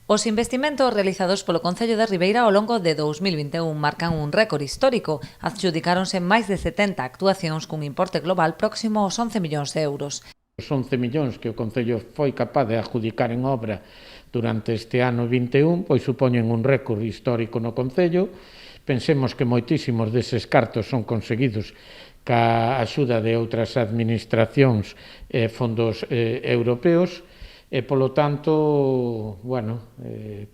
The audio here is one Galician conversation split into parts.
Os investimentos realizados polo Concello de Ribeira ao longo de 2021 marcan un récord histórico. Adxudicáronse máis de 70 actuacións cun importe global próximo aos 11 millóns de euros. Os 11 millóns que o Concello foi capaz de adjudicar en obra durante este ano 21, pois supoñen un récord histórico no Concello. Pensemos que moitísimos deses cartos son conseguidos ca axuda de outras administracións e fondos europeos, e, polo tanto,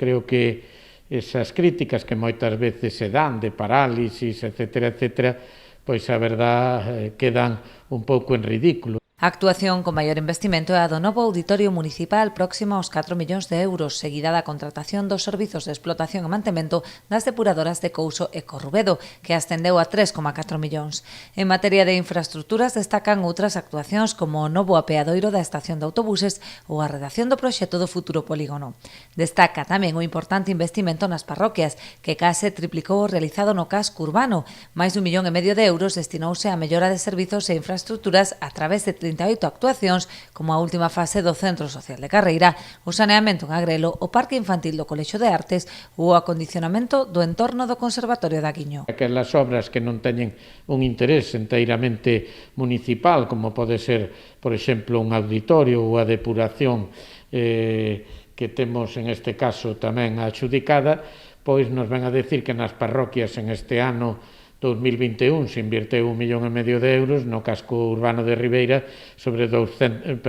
creo que esas críticas que moitas veces se dan de parálisis, etcétera, pois a verdad quedan un pouco en ridículo. A actuación con maior investimento é a do novo auditorio municipal próximo aos 4 millóns de euros, seguida da contratación dos servizos de explotación e mantemento das depuradoras de Couso e Corrubedo, que ascendeu a 3,4 millóns. En materia de infraestructuras destacan outras actuacións como o novo apeadoiro da estación de autobuses ou a redacción do proxecto do futuro polígono. Destaca tamén o importante investimento nas parroquias, que case triplicou o realizado no casco urbano. Máis de 1,5 millón de euros destinouse a mellora de servizos e infraestructuras a través de 38 actuacións, como a última fase do Centro Social de Carreira, o saneamento en Agrelo, o Parque Infantil do Colexio de Artes ou o acondicionamento do entorno do Conservatorio de Aguiño. Aquelas obras que non teñen un interés enteiramente municipal, como pode ser, por exemplo, un auditorio ou a depuración que temos en este caso tamén adxudicada, pois nos ven a decir que nas parroquias en este ano 2021 se invirteu 1,5 millón de euros, no casco urbano de Ribeira sobre 650.000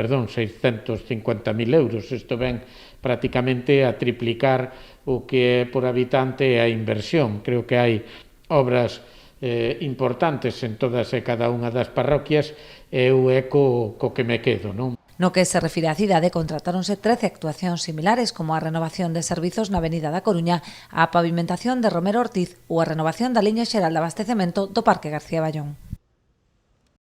euros. Isto ven prácticamente a triplicar o que é por habitante a inversión. Creo que hai obras importantes en todas e cada unha das parroquias e eu é co que me quedo, non? No que se refire á cidade, contratáronse 13 actuacións similares como a renovación de servizos na Avenida da Coruña, a pavimentación de Romero Ortiz ou a renovación da liña xeral de abastecemento do Parque García Ballón.